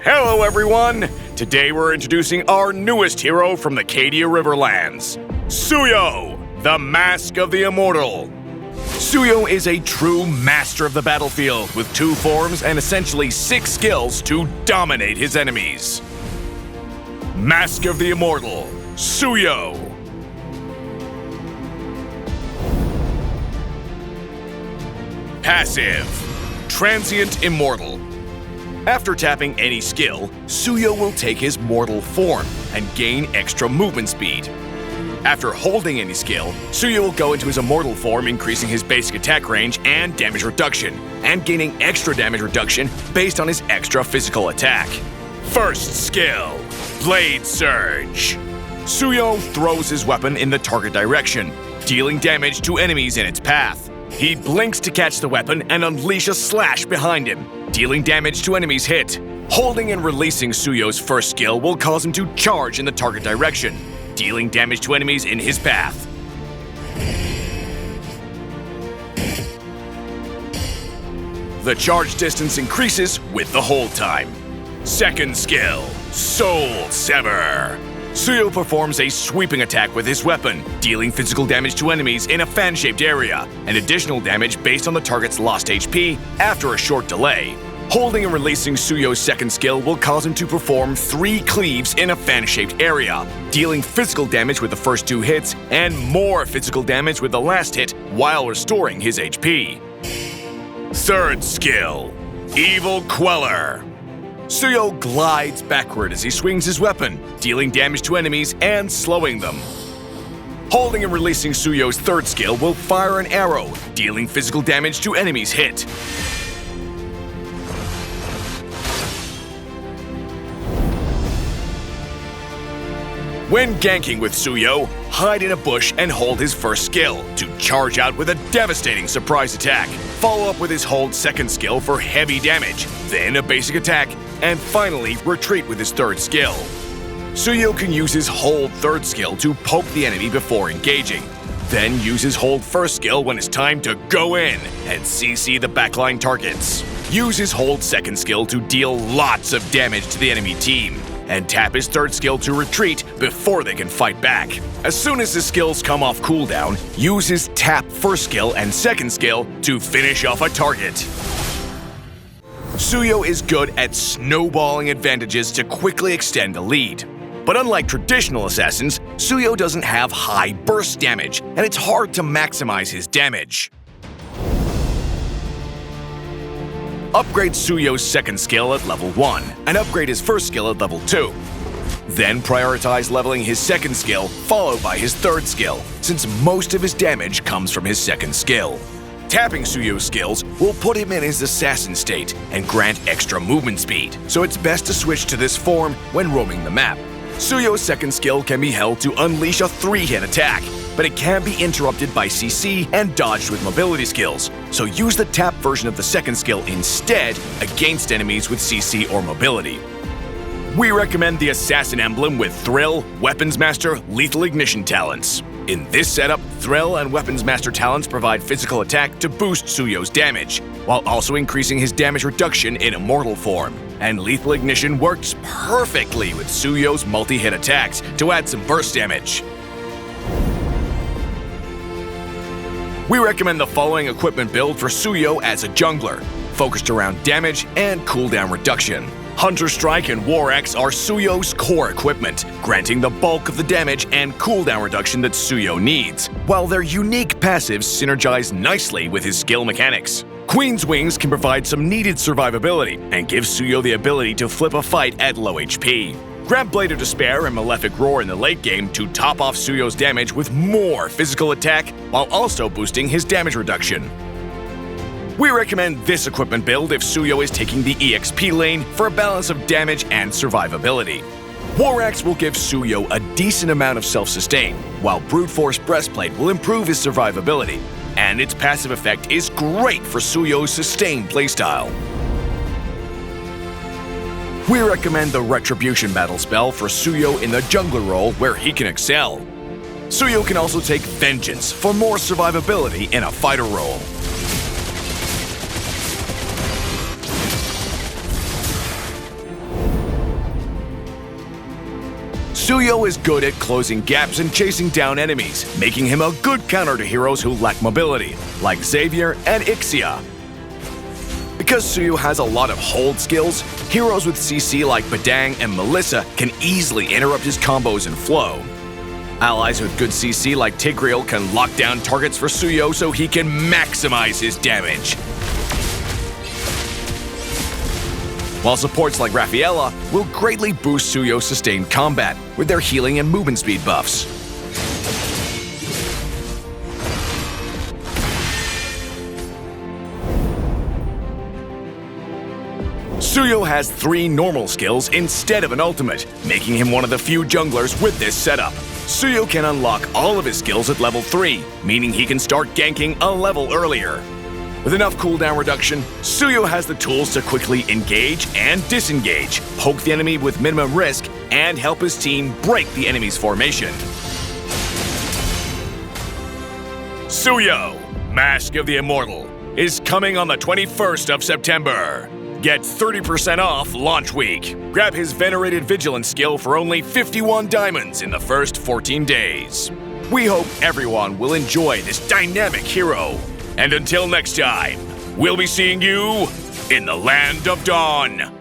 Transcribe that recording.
Hello everyone! Today we're introducing our newest hero from the Cadia Riverlands, Suyou, the Mask of the Immortal. Suyou is a true master of the battlefield with 2 forms and essentially 6 skills to dominate his enemies. Mask of the Immortal, Suyou. Passive, Transient Immortal. After tapping any skill, Suyou will take his mortal form and gain extra movement speed. After holding any skill, Suyou will go into his immortal form, increasing his basic attack range and damage reduction, and gaining extra damage reduction based on his extra physical attack. First skill, Blade Surge. Suyou throws his weapon in the target direction, dealing damage to enemies in its path. He blinks to catch the weapon and unleash a slash behind him, dealing damage to enemies hit. Holding and releasing Suyou's first skill will cause him to charge in the target direction, dealing damage to enemies in his path. The charge distance increases with the hold time. Second skill, Soul Sever. Suyou performs a sweeping attack with his weapon, dealing physical damage to enemies in a fan-shaped area, and additional damage based on the target's lost HP after a short delay. Holding and releasing Suyou's second skill will cause him to perform 3 cleaves in a fan-shaped area, dealing physical damage with the first 2 hits and more physical damage with the last hit while restoring his HP. Third skill, Evil Queller. Suyou glides backward as he swings his weapon, dealing damage to enemies and slowing them. Holding and releasing Suyou's third skill will fire an arrow, dealing physical damage to enemies hit. When ganking with Suyou, hide in a bush and hold his first skill to charge out with a devastating surprise attack. Follow up with his hold second skill for heavy damage, then a basic attack, and finally retreat with his third skill. Suyou can use his hold third skill to poke the enemy before engaging, then use his hold first skill when it's time to go in and CC the backline targets. Use his hold second skill to deal lots of damage to the enemy team, and tap his third skill to retreat before they can fight back. As soon as his skills come off cooldown, use his tap first skill and second skill to finish off a target. Suyou is good at snowballing advantages to quickly extend a lead. But unlike traditional assassins, Suyou doesn't have high burst damage, and it's hard to maximize his damage. Upgrade Suyou's second skill at level 1, and upgrade his first skill at level 2. Then prioritize leveling his second skill, followed by his third skill, since most of his damage comes from his second skill. Tapping Suyou's skills will put him in his assassin state and grant extra movement speed, so it's best to switch to this form when roaming the map. Suyou's second skill can be held to unleash a 3-hit attack, but it can be interrupted by CC and dodged with mobility skills, so use the tap version of the second skill instead against enemies with CC or mobility. We recommend the Assassin emblem with Thrill, Weapons Master, Lethal Ignition talents. In this setup, Thrill and Weapons Master talents provide physical attack to boost Suyou's damage, while also increasing his damage reduction in Immortal form. And Lethal Ignition works perfectly with Suyou's multi-hit attacks to add some burst damage. We recommend the following equipment build for Suyou as a jungler, focused around damage and cooldown reduction. Hunter Strike and War Axe are Suyou's core equipment, granting the bulk of the damage and cooldown reduction that Suyou needs, while their unique passives synergize nicely with his skill mechanics. Queen's Wings can provide some needed survivability and give Suyou the ability to flip a fight at low HP. Grab Blade of Despair and Malefic Roar in the late game to top off Suyou's damage with more physical attack while also boosting his damage reduction. We recommend this equipment build if Suyou is taking the EXP lane for a balance of damage and survivability. War Axe will give Suyou a decent amount of self-sustain, while Brute Force Breastplate will improve his survivability, and its passive effect is great for Suyou's sustained playstyle. We recommend the Retribution battle spell for Suyou in the jungler role where he can excel. Suyou can also take Vengeance for more survivability in a fighter role. Suyou is good at closing gaps and chasing down enemies, making him a good counter to heroes who lack mobility, like Xavier and Ixia. Because Suyou has a lot of hold skills, heroes with CC like Badang and Melissa can easily interrupt his combos and flow. Allies with good CC like Tigreal can lock down targets for Suyou so he can maximize his damage. While supports like Rafaela will greatly boost Suyou's sustained combat with their healing and movement speed buffs. Suyou has 3 normal skills instead of an ultimate, making him one of the few junglers with this setup. Suyou can unlock all of his skills at level 3, meaning he can start ganking a level earlier. With enough cooldown reduction, Suyou has the tools to quickly engage and disengage, poke the enemy with minimum risk, and help his team break the enemy's formation. Suyou, Mask of the Immortal, is coming on the 21st of September. Get 30% off launch week. Grab his venerated Vigilance skill for only 51 diamonds in the first 14 days. We hope everyone will enjoy this dynamic hero. And until next time, we'll be seeing you in the Land of Dawn.